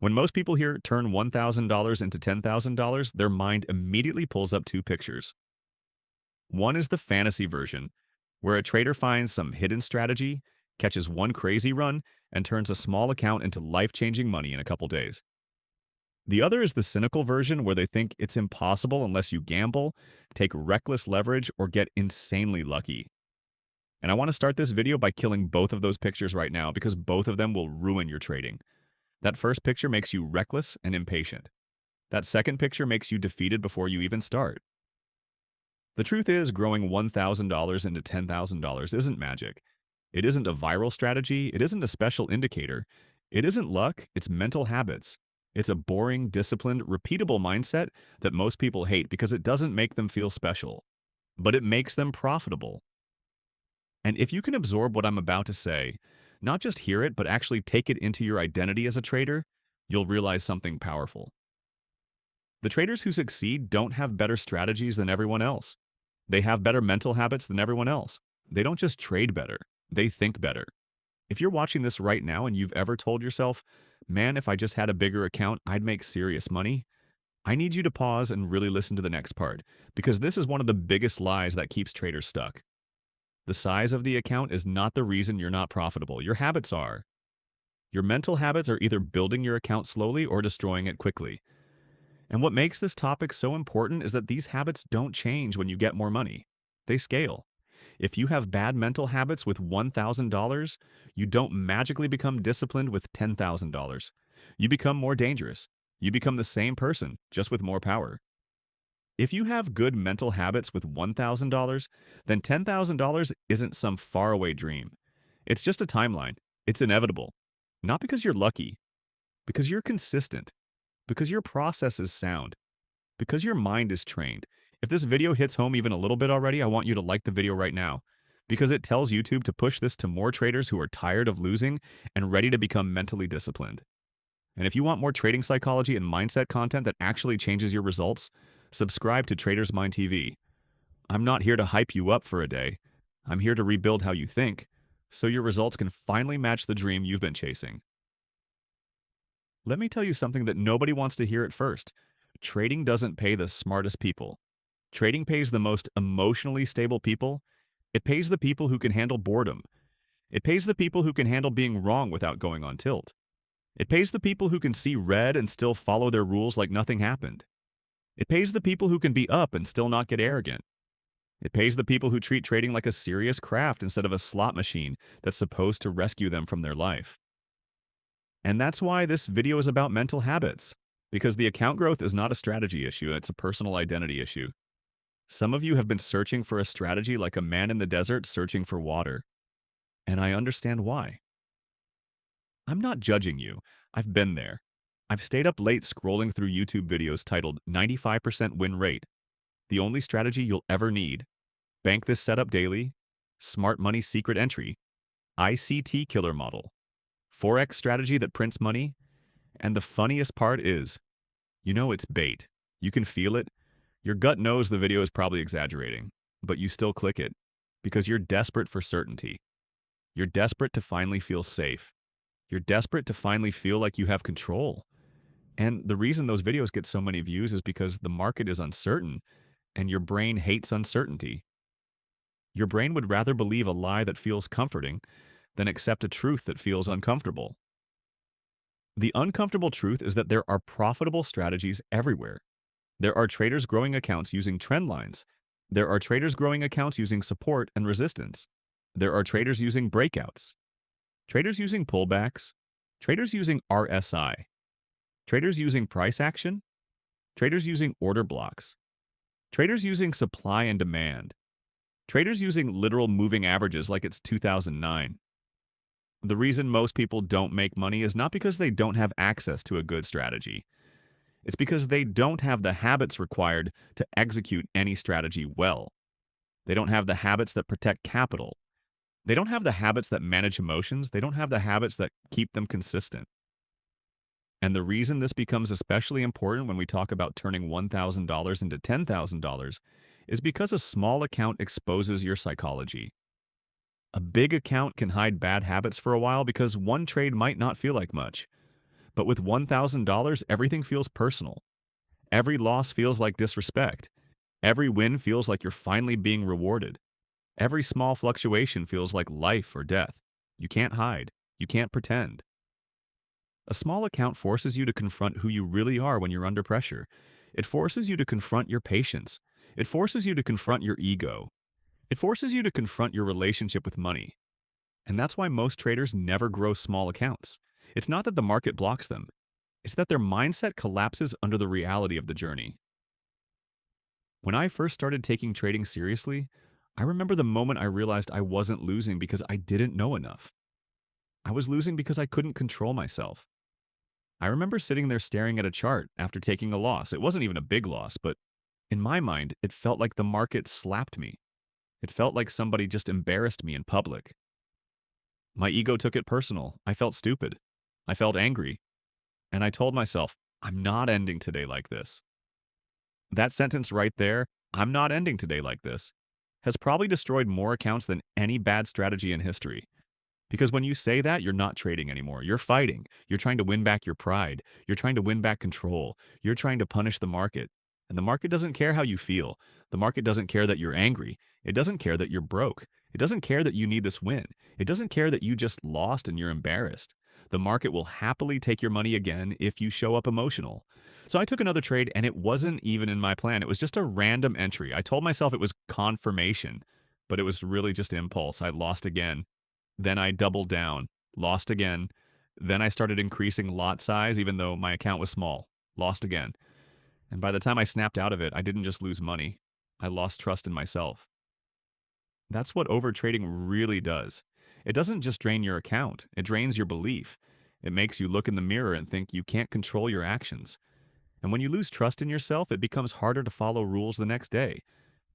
When most people hear turn $1,000 into $10,000, their mind immediately pulls up two pictures. One is the fantasy version, where a trader finds some hidden strategy, catches one crazy run, and turns a small account into life-changing money in a couple days. The other is the cynical version, where they think it's impossible unless you gamble, take reckless leverage, or get insanely lucky. And I want to start this video by killing both of those pictures right now because both of them will ruin your trading. That first picture makes you reckless and impatient. That second picture makes you defeated before you even start. The truth is, growing $1,000 into $10,000 isn't magic. It isn't a viral strategy. It isn't a special indicator. It isn't luck. It's mental habits. It's a boring, disciplined, repeatable mindset that most people hate because it doesn't make them feel special, but it makes them profitable. And if you can absorb what I'm about to say, not just hear it, but actually take it into your identity as a trader, you'll realize something powerful. The traders who succeed don't have better strategies than everyone else. They have better mental habits than everyone else. They don't just trade better, they think better. If you're watching this right now and you've ever told yourself, man, if I just had a bigger account, I'd make serious money, I need you to pause and really listen to the next part, because this is one of the biggest lies that keeps traders stuck. The size of the account is not the reason you're not profitable. Your habits are. Your mental habits are either building your account slowly or destroying it quickly. And what makes this topic so important is that these habits don't change when you get more money. They scale. If you have bad mental habits with $1,000, you don't magically become disciplined with $10,000. You become more dangerous. You become the same person, just with more power. If you have good mental habits with $1,000, then $10,000 isn't some faraway dream. It's just a timeline. It's inevitable. Not because you're lucky, because you're consistent, because your process is sound, because your mind is trained. If this video hits home even a little bit already, I want you to like the video right now, because it tells YouTube to push this to more traders who are tired of losing and ready to become mentally disciplined. And if you want more trading psychology and mindset content that actually changes your results, subscribe to Trader's Mind TV. I'm not here to hype you up for a day. I'm here to rebuild how you think, so your results can finally match the dream you've been chasing. Let me tell you something that nobody wants to hear at first. Trading doesn't pay the smartest people. Trading pays the most emotionally stable people. It pays the people who can handle boredom. It pays the people who can handle being wrong without going on tilt. It pays the people who can see red and still follow their rules like nothing happened. It pays the people who can be up and still not get arrogant. It pays the people who treat trading like a serious craft instead of a slot machine that's supposed to rescue them from their life. And that's why this video is about mental habits, because the account growth is not a strategy issue, it's a personal identity issue. Some of you have been searching for a strategy like a man in the desert searching for water, and I understand why. I'm not judging you. I've been there. I've stayed up late scrolling through YouTube videos titled 95% win rate, the only strategy you'll ever need, bank this setup daily, smart money secret entry, ICT killer model, Forex strategy that prints money, and the funniest part is, you know it's bait. You can feel it. Your gut knows the video is probably exaggerating, but you still click it because you're desperate for certainty. You're desperate to finally feel safe. You're desperate to finally feel like you have control. And the reason those videos get so many views is because the market is uncertain, and your brain hates uncertainty. Your brain would rather believe a lie that feels comforting than accept a truth that feels uncomfortable. The uncomfortable truth is that there are profitable strategies everywhere. There are traders growing accounts using trend lines. There are traders growing accounts using support and resistance. There are traders using breakouts. Traders using pullbacks, traders using RSI, traders using price action, traders using order blocks, traders using supply and demand, traders using literal moving averages like it's 2009. The reason most people don't make money is not because they don't have access to a good strategy. It's because they don't have the habits required to execute any strategy well. They don't have the habits that protect capital. They don't have the habits that manage emotions. They don't have the habits that keep them consistent. And the reason this becomes especially important when we talk about turning $1,000 into $10,000 is because a small account exposes your psychology. A big account can hide bad habits for a while because one trade might not feel like much. But with $1,000, everything feels personal. Every loss feels like disrespect. Every win feels like you're finally being rewarded. Every small fluctuation feels like life or death. You can't hide. You can't pretend. A small account forces you to confront who you really are when you're under pressure. It forces you to confront your patience. It forces you to confront your ego. It forces you to confront your relationship with money. And that's why most traders never grow small accounts. It's not that the market blocks them. It's that their mindset collapses under the reality of the journey. When I first started taking trading seriously, I remember the moment I realized I wasn't losing because I didn't know enough. I was losing because I couldn't control myself. I remember sitting there staring at a chart after taking a loss. It wasn't even a big loss, but in my mind, it felt like the market slapped me. It felt like somebody just embarrassed me in public. My ego took it personal. I felt stupid. I felt angry. And I told myself, I'm not ending today like this. That sentence right there, I'm not ending today like this, has probably destroyed more accounts than any bad strategy in history. Because when you say that, you're not trading anymore. You're fighting. You're trying to win back your pride. You're trying to win back control. You're trying to punish the market. And the market doesn't care how you feel. The market doesn't care that you're angry. It doesn't care that you're broke. It doesn't care that you need this win. It doesn't care that you just lost and you're embarrassed. The market will happily take your money again if you show up emotional. So I took another trade and it wasn't even in my plan. It was just a random entry. I told myself it was confirmation, but it was really just impulse. I lost again. Then I doubled down, lost again. Then I started increasing lot size even though my account was small, lost again. And by the time I snapped out of it, I didn't just lose money. I lost trust in myself. That's what overtrading really does. It doesn't just drain your account, it drains your belief. It makes you look in the mirror and think you can't control your actions. And when you lose trust in yourself, it becomes harder to follow rules the next day,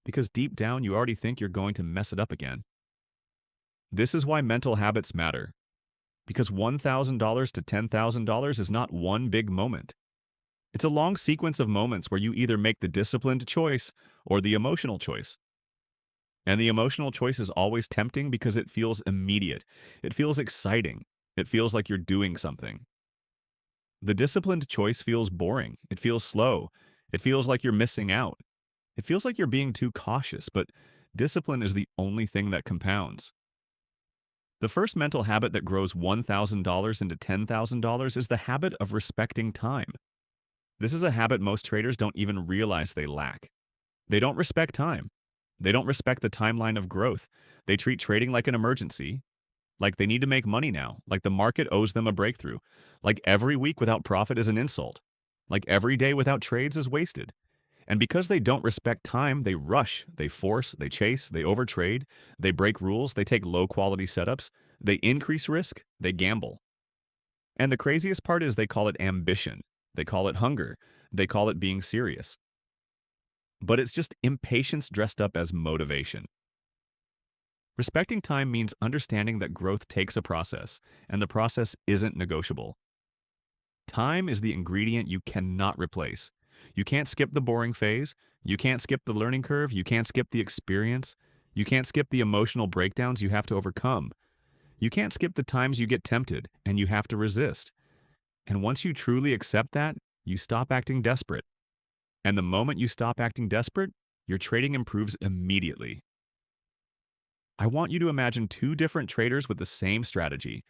because deep down you already think you're going to mess it up again. This is why mental habits matter. Because $1,000 to $10,000 is not one big moment. It's a long sequence of moments where you either make the disciplined choice or the emotional choice. And the emotional choice is always tempting because it feels immediate. It feels exciting. It feels like you're doing something. The disciplined choice feels boring. It feels slow. It feels like you're missing out. It feels like you're being too cautious, but discipline is the only thing that compounds. The first mental habit that grows $1,000 into $10,000 is the habit of respecting time. This is a habit most traders don't even realize they lack. They don't respect time. They don't respect the timeline of growth. They treat trading like an emergency, like they need to make money now, like the market owes them a breakthrough, like every week without profit is an insult, like every day without trades is wasted. And because they don't respect time, they rush, they force, they chase, they overtrade, they break rules, they take low-quality setups, they increase risk, they gamble. And the craziest part is they call it ambition, they call it hunger, they call it being serious. But it's just impatience dressed up as motivation. Respecting time means understanding that growth takes a process, and the process isn't negotiable. Time is the ingredient you cannot replace. You can't skip the boring phase. You can't skip the learning curve. You can't skip the experience. You can't skip the emotional breakdowns you have to overcome. You can't skip the times you get tempted and you have to resist. And once you truly accept that, you stop acting desperate. And the moment you stop acting desperate, your trading improves immediately. I want you to imagine two different traders with the same strategy.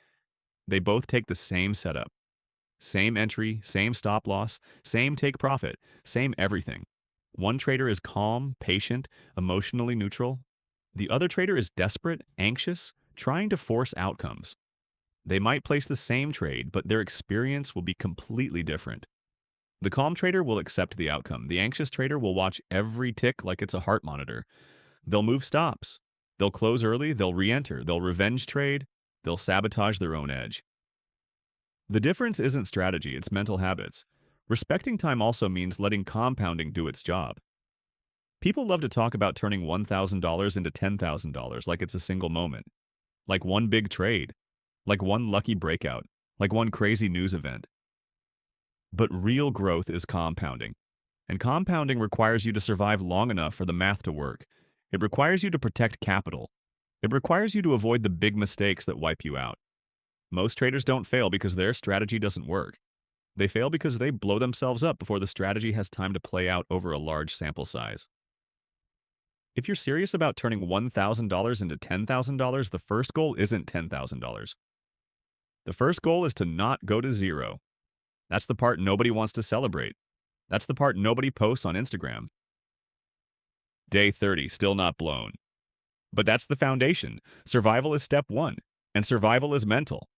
They both take the same setup. Same entry, same stop loss, same take profit, same everything. One trader is calm, patient, emotionally neutral. The other trader is desperate, anxious, trying to force outcomes. They might place the same trade, but their experience will be completely different. The calm trader will accept the outcome. The anxious trader will watch every tick like it's a heart monitor. They'll move stops. They'll close early, they'll re-enter, they'll revenge trade, they'll sabotage their own edge. The difference isn't strategy, it's mental habits. Respecting time also means letting compounding do its job. People love to talk about turning $1,000 into $10,000 like it's a single moment, like one big trade, like one lucky breakout, like one crazy news event. But real growth is compounding. And compounding requires you to survive long enough for the math to work. It requires you to protect capital. It requires you to avoid the big mistakes that wipe you out. Most traders don't fail because their strategy doesn't work. They fail because they blow themselves up before the strategy has time to play out over a large sample size. If you're serious about turning $1,000 into $10,000, the first goal isn't $10,000. The first goal is to not go to zero. That's the part nobody wants to celebrate. That's the part nobody posts on Instagram. Day 30, still not blown. But that's the foundation. Survival is step one, and survival is mental.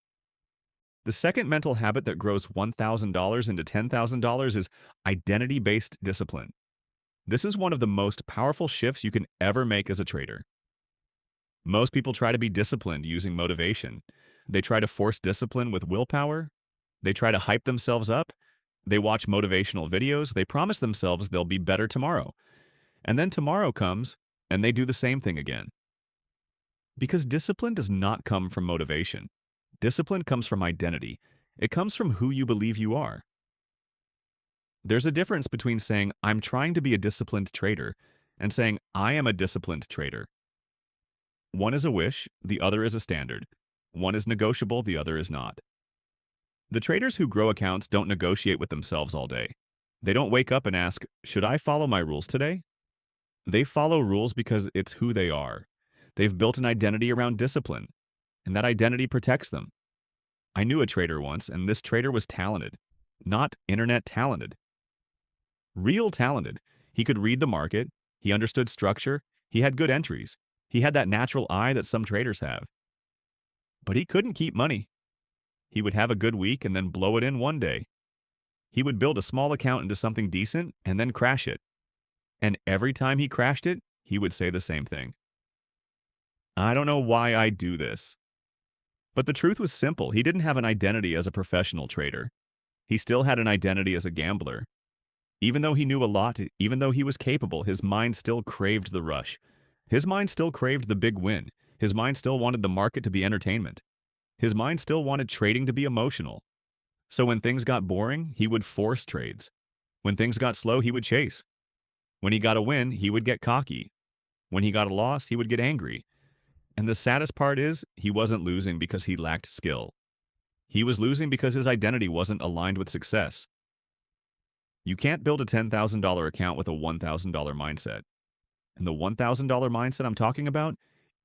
The second mental habit that grows $1,000 into $10,000 is identity-based discipline. This is one of the most powerful shifts you can ever make as a trader. Most people try to be disciplined using motivation. They try to force discipline with willpower. They try to hype themselves up. They watch motivational videos. They promise themselves they'll be better tomorrow. And then tomorrow comes, and they do the same thing again. Because discipline does not come from motivation. Discipline comes from identity. It comes from who you believe you are. There's a difference between saying, I'm trying to be a disciplined trader, and saying, I am a disciplined trader. One is a wish, the other is a standard. One is negotiable, the other is not. The traders who grow accounts don't negotiate with themselves all day. They don't wake up and ask, should I follow my rules today? They follow rules because it's who they are. They've built an identity around discipline, and that identity protects them. I knew a trader once, and this trader was talented, not internet talented. Real talented. He could read the market, he understood structure, he had good entries, he had that natural eye that some traders have. But he couldn't keep money. He would have a good week and then blow it in one day. He would build a small account into something decent and then crash it. And every time he crashed it, he would say the same thing. I don't know why I do this. But the truth was simple. He didn't have an identity as a professional trader. He still had an identity as a gambler. Even though he knew a lot, even though he was capable, his mind still craved the rush. His mind still craved the big win. His mind still wanted the market to be entertainment. His mind still wanted trading to be emotional. So when things got boring, he would force trades. When things got slow, he would chase. When he got a win, he would get cocky. When he got a loss, he would get angry. And the saddest part is, he wasn't losing because he lacked skill. He was losing because his identity wasn't aligned with success. You can't build a $10,000 account with a $1,000 mindset. And the $1,000 mindset I'm talking about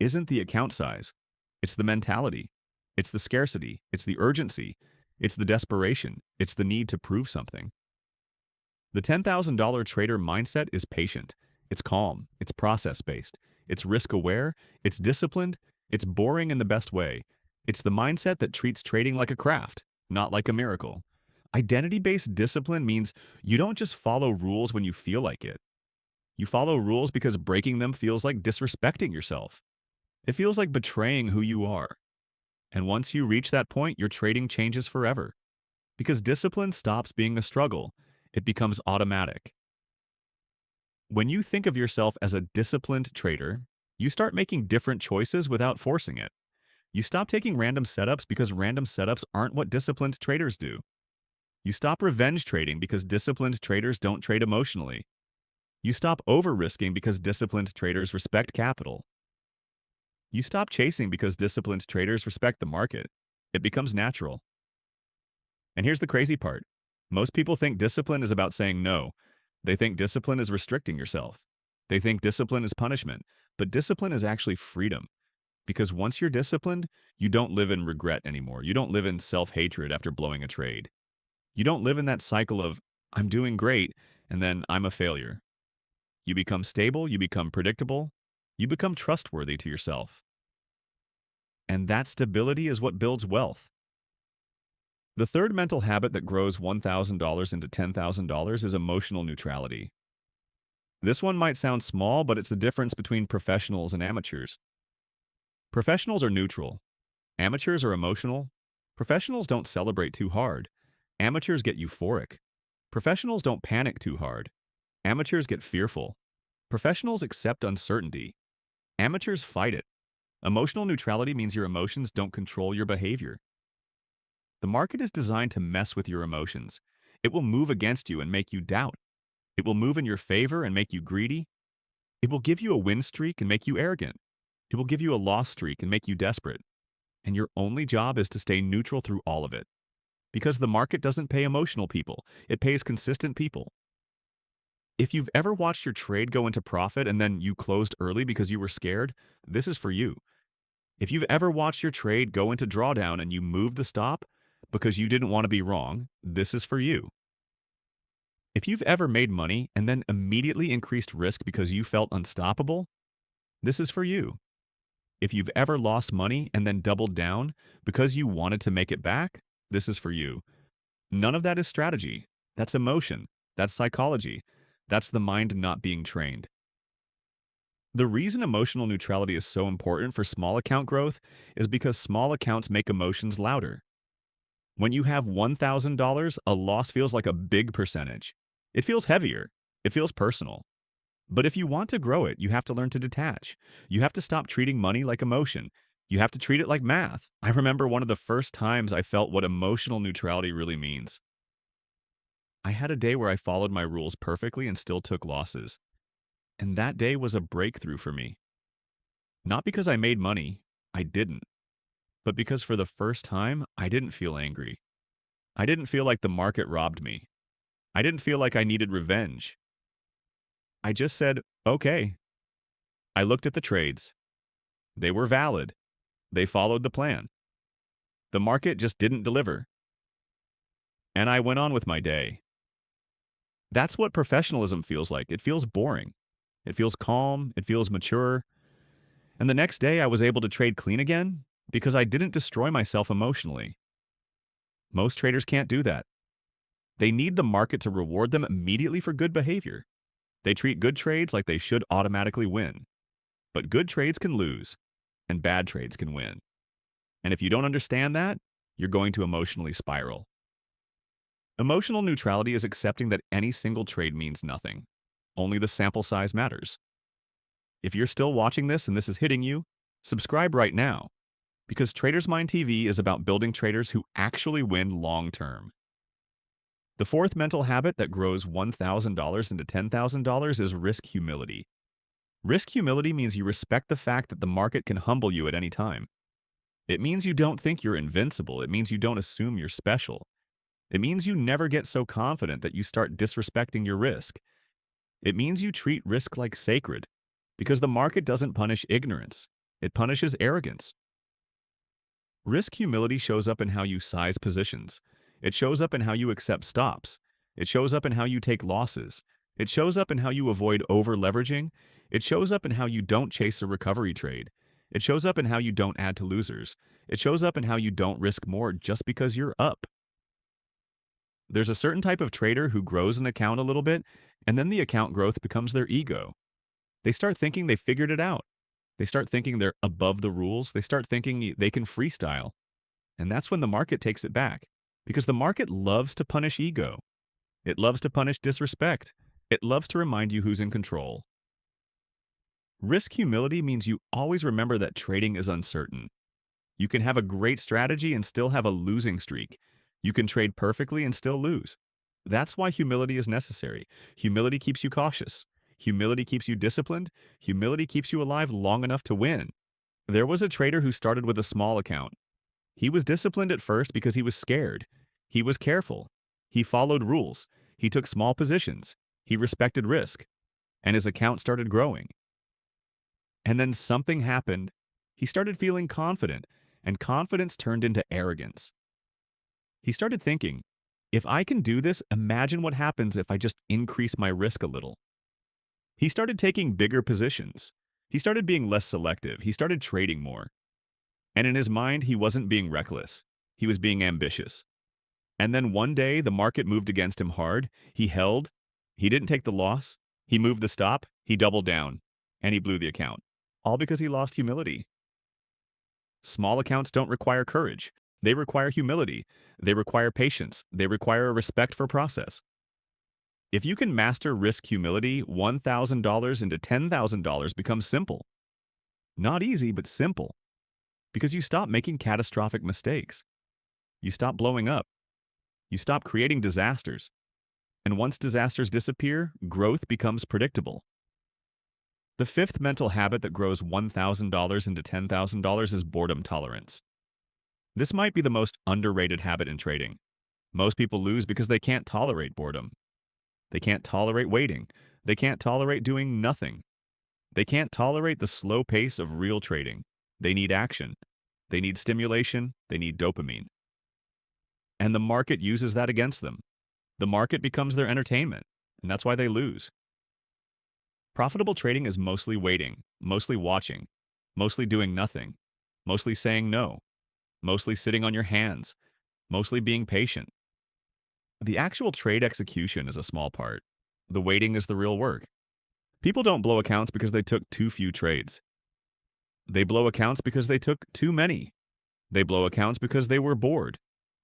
isn't the account size. It's the mentality. It's the scarcity. It's the urgency. It's the desperation. It's the need to prove something. The $10,000 trader mindset is patient. It's calm. It's process-based. It's risk-aware. It's disciplined. It's boring in the best way. It's the mindset that treats trading like a craft, not like a miracle. Identity-based discipline means you don't just follow rules when you feel like it. You follow rules because breaking them feels like disrespecting yourself. It feels like betraying who you are. And once you reach that point, your trading changes forever. Because discipline stops being a struggle. It becomes automatic. When you think of yourself as a disciplined trader, you start making different choices without forcing it. You stop taking random setups because random setups aren't what disciplined traders do. You stop revenge trading because disciplined traders don't trade emotionally. You stop over-risking because disciplined traders respect capital. You stop chasing because disciplined traders respect the market. It becomes natural. And here's the crazy part. Most people think discipline is about saying no. They think discipline is restricting yourself. They think discipline is punishment. But discipline is actually freedom. Because once you're disciplined, you don't live in regret anymore. You don't live in self-hatred after blowing a trade. You don't live in that cycle of, I'm doing great, and then I'm a failure. You become stable, you become predictable, you become trustworthy to yourself. And that stability is what builds wealth. The third mental habit that grows $1,000 into $10,000 is emotional neutrality. This one might sound small, but it's the difference between professionals and amateurs. Professionals are neutral. Amateurs are emotional. Professionals don't celebrate too hard. Amateurs get euphoric. Professionals don't panic too hard. Amateurs get fearful. Professionals accept uncertainty. Amateurs fight it. Emotional neutrality means your emotions don't control your behavior. The market is designed to mess with your emotions. It will move against you and make you doubt. It will move in your favor and make you greedy. It will give you a win streak and make you arrogant. It will give you a loss streak and make you desperate. And your only job is to stay neutral through all of it. Because the market doesn't pay emotional people, it pays consistent people. If you've ever watched your trade go into profit and then you closed early because you were scared, this is for you. If you've ever watched your trade go into drawdown and you moved the stop because you didn't want to be wrong, this is for you. If you've ever made money and then immediately increased risk because you felt unstoppable, this is for you. If you've ever lost money and then doubled down because you wanted to make it back, this is for you. None of that is strategy. That's emotion. That's psychology. That's the mind not being trained. The reason emotional neutrality is so important for small account growth is because small accounts make emotions louder. When you have $1,000, a loss feels like a big percentage. It feels heavier. It feels personal. But if you want to grow it, you have to learn to detach. You have to stop treating money like emotion. You have to treat it like math. I remember one of the first times I felt what emotional neutrality really means. I had a day where I followed my rules perfectly and still took losses. And that day was a breakthrough for me. Not because I made money, I didn't. But because for the first time, I didn't feel angry. I didn't feel like the market robbed me. I didn't feel like I needed revenge. I just said, okay. I looked at the trades. They were valid. They followed the plan. The market just didn't deliver. And I went on with my day. That's what professionalism feels like. It feels boring. It feels calm. It feels mature. And the next day, I was able to trade clean again because I didn't destroy myself emotionally. Most traders can't do that. They need the market to reward them immediately for good behavior. They treat good trades like they should automatically win. But good trades can lose, and bad trades can win. And if you don't understand that, you're going to emotionally spiral. Emotional neutrality is accepting that any single trade means nothing. Only the sample size matters. If you're still watching this and this is hitting you, subscribe right now, because Traders Mind TV is about building traders who actually win long term. The fourth mental habit that grows $1,000 into $10,000 is risk humility. Risk humility means you respect the fact that the market can humble you at any time. It means you don't think you're invincible. It means you don't assume you're special. It means you never get so confident that you start disrespecting your risk. It means you treat risk like sacred, because the market doesn't punish ignorance. It punishes arrogance. Risk humility shows up in how you size positions. It shows up in how you accept stops. It shows up in how you take losses. It shows up in how you avoid over-leveraging. It shows up in how you don't chase a recovery trade. It shows up in how you don't add to losers. It shows up in how you don't risk more just because you're up. There's a certain type of trader who grows an account a little bit, and then the account growth becomes their ego. They start thinking they figured it out. They start thinking they're above the rules. They start thinking they can freestyle. And that's when the market takes it back. Because the market loves to punish ego. It loves to punish disrespect. It loves to remind you who's in control. Risk humility means you always remember that trading is uncertain. You can have a great strategy and still have a losing streak. You can trade perfectly and still lose. That's why humility is necessary. Humility keeps you cautious. Humility keeps you disciplined. Humility keeps you alive long enough to win. There was a trader who started with a small account. He was disciplined at first because he was scared. He was careful. He followed rules. He took small positions. He respected risk. And his account started growing. And then something happened. He started feeling confident, and confidence turned into arrogance. He started thinking, if I can do this, imagine what happens if I just increase my risk a little. He started taking bigger positions. He started being less selective. He started trading more. And in his mind, he wasn't being reckless. He was being ambitious. And then one day, the market moved against him hard. He held. He didn't take the loss. He moved the stop. He doubled down. And he blew the account. All because he lost humility. Small accounts don't require courage. They require humility. They require patience. They require a respect for process. If you can master risk humility, $1,000 into $10,000 becomes simple. Not easy, but simple. Because you stop making catastrophic mistakes. You stop blowing up. You stop creating disasters. And once disasters disappear, growth becomes predictable. The fifth mental habit that grows $1,000 into $10,000 is boredom tolerance. This might be the most underrated habit in trading. Most people lose because they can't tolerate boredom. They can't tolerate waiting. They can't tolerate doing nothing. They can't tolerate the slow pace of real trading. They need action. They need stimulation. They need dopamine. And the market uses that against them. The market becomes their entertainment, and that's why they lose. Profitable trading is mostly waiting, mostly watching, mostly doing nothing, mostly saying no, mostly sitting on your hands, mostly being patient. The actual trade execution is a small part. The waiting is the real work. People don't blow accounts because they took too few trades. They blow accounts because they took too many. They blow accounts because they were bored.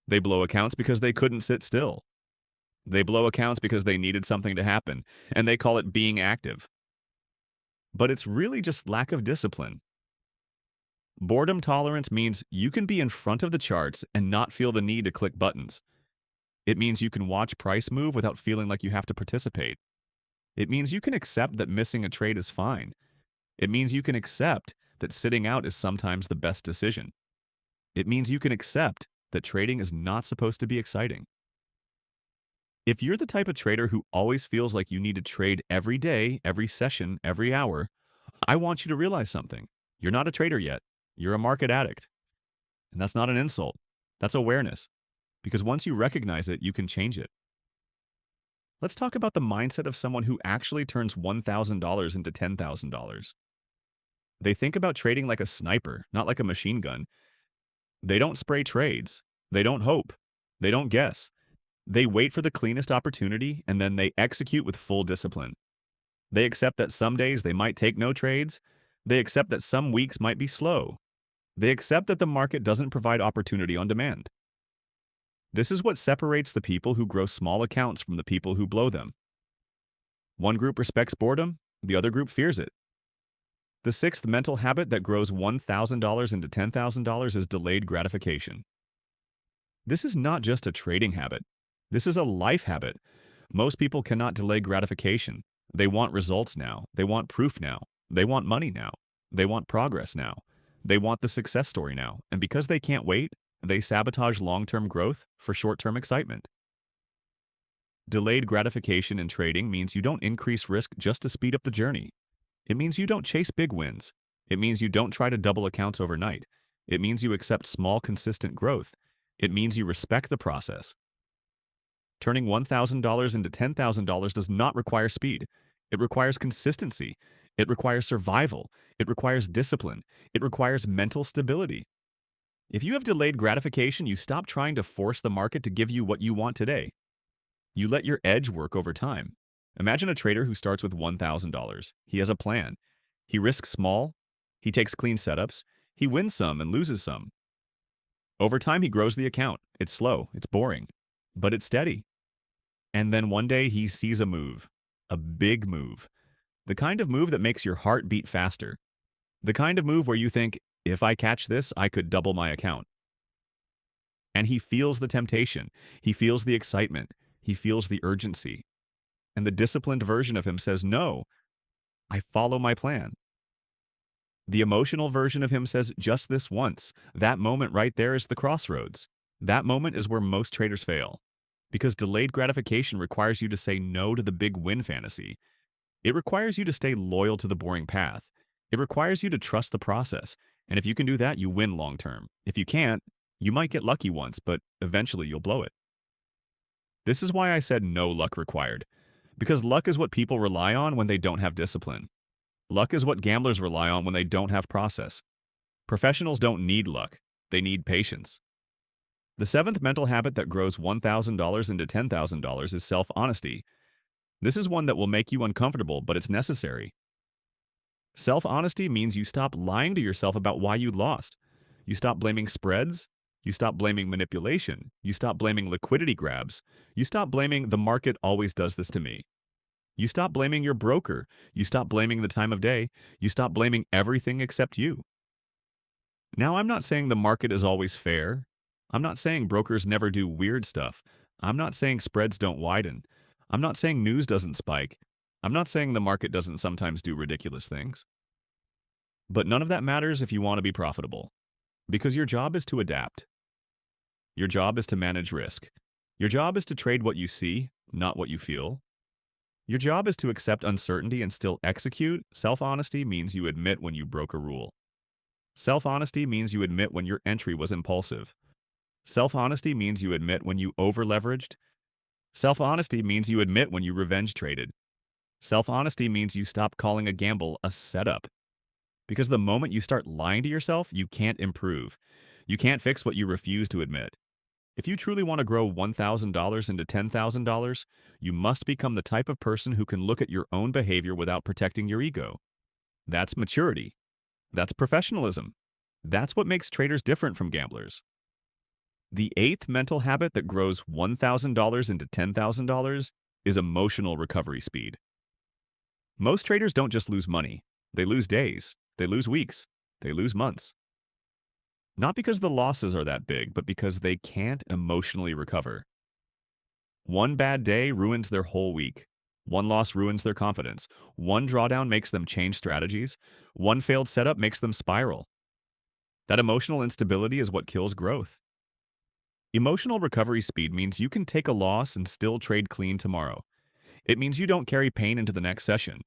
They blow accounts because they couldn't sit still. They blow accounts because they needed something to happen, and they call it being active. But it's really just lack of discipline. Boredom tolerance means you can be in front of the charts and not feel the need to click buttons. It means you can watch price move without feeling like you have to participate. It means you can accept that missing a trade is fine. It means you can accept that sitting out is sometimes the best decision. It means you can accept that trading is not supposed to be exciting. If you're the type of trader who always feels like you need to trade every day, every session, every hour, I want you to realize something. You're not a trader yet. You're a market addict. And that's not an insult. That's awareness. Because once you recognize it, you can change it. Let's talk about the mindset of someone who actually turns $1,000 into $10,000. They think about trading like a sniper, not like a machine gun. They don't spray trades. They don't hope. They don't guess. They wait for the cleanest opportunity, and then they execute with full discipline. They accept that some days they might take no trades. They accept that some weeks might be slow. They accept that the market doesn't provide opportunity on demand. This is what separates the people who grow small accounts from the people who blow them. One group respects boredom, the other group fears it. The sixth mental habit that grows $1,000 into $10,000 is delayed gratification. This is not just a trading habit. This is a life habit. Most people cannot delay gratification. They want results now. They want proof now. They want money now. They want progress now. They want the success story now. And because they can't wait, they sabotage long-term growth for short-term excitement. Delayed gratification in trading means you don't increase risk just to speed up the journey. It means you don't chase big wins. It means you don't try to double accounts overnight. It means you accept small, consistent growth. It means you respect the process. Turning $1,000 into $10,000 does not require speed. It requires consistency. It requires survival. It requires discipline. It requires mental stability. If you have delayed gratification, you stop trying to force the market to give you what you want today. You let your edge work over time. Imagine a trader who starts with $1,000. He has a plan. He risks small. He takes clean setups. He wins some and loses some. Over time, he grows the account. It's slow. It's boring. But it's steady. And then one day, he sees a move. A big move. The kind of move that makes your heart beat faster. The kind of move where you think, if I catch this, I could double my account. And he feels the temptation. He feels the excitement. He feels the urgency. And the disciplined version of him says, no, I follow my plan. The emotional version of him says, just this once. That moment right there is the crossroads. That moment is where most traders fail. Because delayed gratification requires you to say no to the big win fantasy. It requires you to stay loyal to the boring path. It requires you to trust the process. And if you can do that, you win long term. If you can't, you might get lucky once, but eventually you'll blow it. This is why I said no luck required. Because luck is what people rely on when they don't have discipline. Luck is what gamblers rely on when they don't have process. Professionals don't need luck. They need patience. The seventh mental habit that grows $1,000 into $10,000 is self-honesty. This is one that will make you uncomfortable, but it's necessary. Self-honesty means you stop lying to yourself about why you lost. You stop blaming spreads. You stop blaming manipulation. You stop blaming liquidity grabs. You stop blaming the market always does this to me. You stop blaming your broker. You stop blaming the time of day. You stop blaming everything except you. Now, I'm not saying the market is always fair. I'm not saying brokers never do weird stuff. I'm not saying spreads don't widen. I'm not saying news doesn't spike. I'm not saying the market doesn't sometimes do ridiculous things. But none of that matters if you want to be profitable. Because your job is to adapt. Your job is to manage risk. Your job is to trade what you see, not what you feel. Your job is to accept uncertainty and still execute. Self-honesty means you admit when you broke a rule. Self-honesty means you admit when your entry was impulsive. Self-honesty means you admit when you over-leveraged. Self-honesty means you admit when you revenge traded. Self-honesty means you stop calling a gamble a setup. Because the moment you start lying to yourself, you can't improve. You can't fix what you refuse to admit. If you truly want to grow $1,000 into $10,000, you must become the type of person who can look at your own behavior without protecting your ego. That's maturity. That's professionalism. That's what makes traders different from gamblers. The eighth mental habit that grows $1,000 into $10,000 is emotional recovery speed. Most traders don't just lose money. They lose days. They lose weeks. They lose months. Not because the losses are that big, but because they can't emotionally recover. One bad day ruins their whole week. One loss ruins their confidence. One drawdown makes them change strategies. One failed setup makes them spiral. That emotional instability is what kills growth. Emotional recovery speed means you can take a loss and still trade clean tomorrow. It means you don't carry pain into the next session.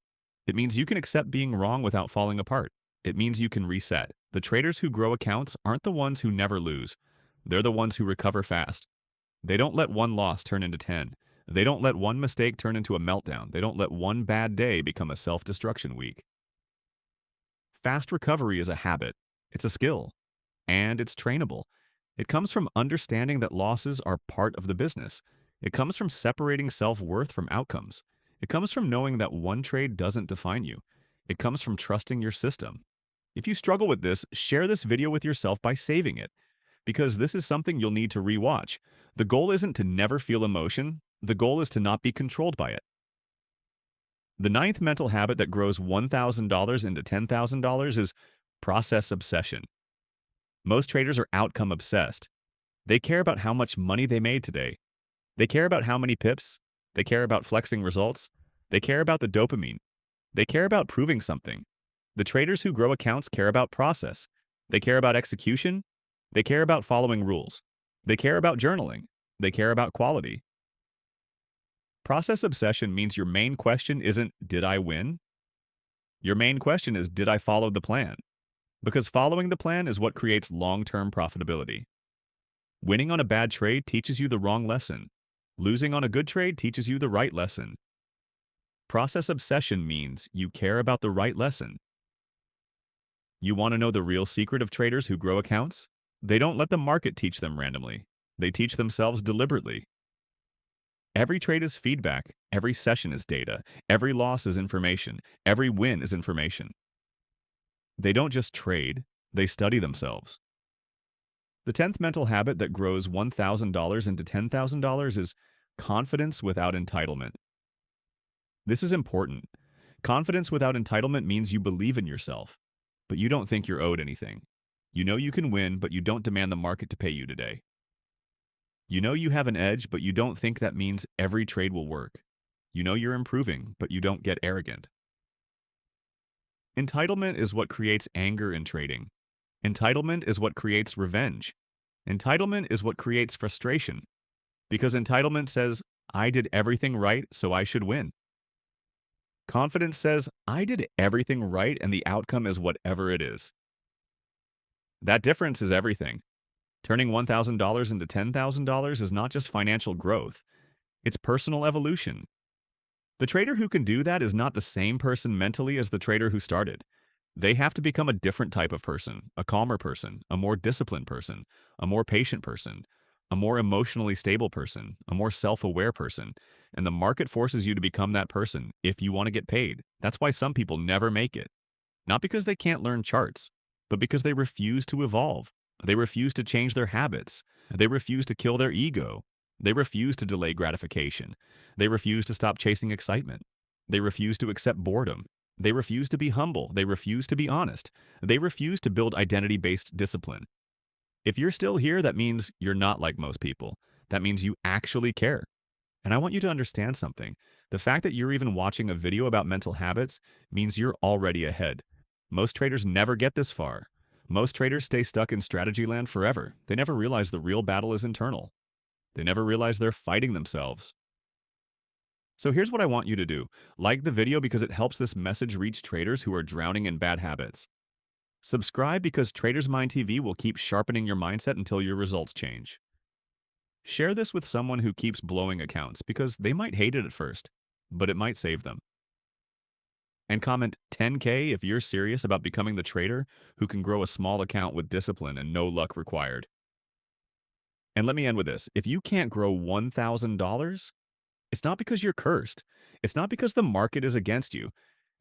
It means you can accept being wrong without falling apart. It means you can reset. The traders who grow accounts aren't the ones who never lose. They're the ones who recover fast. They don't let one loss turn into 10. They don't let one mistake turn into a meltdown. They don't let one bad day become a self-destruction week. Fast recovery is a habit. It's a skill. And it's trainable. It comes from understanding that losses are part of the business. It comes from separating self-worth from outcomes. It comes from knowing that one trade doesn't define you. It comes from trusting your system. If you struggle with this, share this video with yourself by saving it, because this is something you'll need to rewatch. The goal isn't to never feel emotion. The goal is to not be controlled by it. The ninth mental habit that grows $1,000 into $10,000 is process obsession. Most traders are outcome obsessed. They care about how much money they made today. They care about how many pips. They care about flexing results. They care about the dopamine. They care about proving something. The traders who grow accounts care about process. They care about execution. They care about following rules. They care about journaling. They care about quality. Process obsession means your main question isn't, did I win? Your main question is, did I follow the plan? Because following the plan is what creates long-term profitability. Winning on a bad trade teaches you the wrong lesson. Losing on a good trade teaches you the right lesson. Process obsession means you care about the right lesson. You want to know the real secret of traders who grow accounts? They don't let the market teach them randomly. They teach themselves deliberately. Every trade is feedback. Every session is data. Every loss is information. Every win is information. They don't just trade, they study themselves. The 10th mental habit that grows $1,000 into $10,000 is confidence without entitlement. This is important. Confidence without entitlement means you believe in yourself, but you don't think you're owed anything. You know you can win, but you don't demand the market to pay you today. You know you have an edge, but you don't think that means every trade will work. You know you're improving, but you don't get arrogant. Entitlement is what creates anger in trading. Entitlement is what creates revenge. Entitlement is what creates frustration. Because entitlement says, I did everything right, so I should win. Confidence says, I did everything right and the outcome is whatever it is. That difference is everything. Turning $1,000 into $10,000 is not just financial growth. It's personal evolution. The trader who can do that is not the same person mentally as the trader who started. They have to become a different type of person, a calmer person, a more disciplined person, a more patient person, a more emotionally stable person, a more self-aware person. And the market forces you to become that person if you want to get paid. That's why some people never make it. Not because they can't learn charts, but because they refuse to evolve. They refuse to change their habits. They refuse to kill their ego. They refuse to delay gratification. They refuse to stop chasing excitement. They refuse to accept boredom. They refuse to be humble. They refuse to be honest. They refuse to build identity-based discipline. If you're still here, that means you're not like most people. That means you actually care. And I want you to understand something. The fact that you're even watching a video about mental habits means you're already ahead. Most traders never get this far. Most traders stay stuck in strategy land forever. They never realize the real battle is internal. They never realize they're fighting themselves. So here's what I want you to do. Like the video because it helps this message reach traders who are drowning in bad habits. Subscribe because Traders Mind TV will keep sharpening your mindset until your results change. Share this with someone who keeps blowing accounts because they might hate it at first, but it might save them. And comment 10K if you're serious about becoming the trader who can grow a small account with discipline and no luck required. And let me end with this. If you can't grow $1,000, it's not because you're cursed. It's not because the market is against you.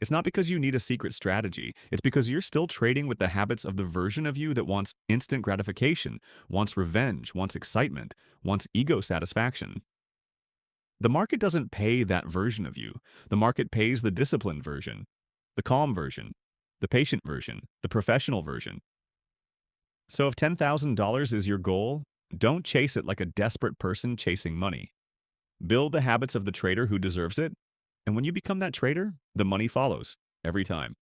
It's not because you need a secret strategy. It's because you're still trading with the habits of the version of you that wants instant gratification, wants revenge, wants excitement, wants ego satisfaction. The market doesn't pay that version of you. The market pays the disciplined version, the calm version, the patient version, the professional version. So if $10,000 is your goal, don't chase it like a desperate person chasing money. Build the habits of the trader who deserves it, and when you become that trader, the money follows every time.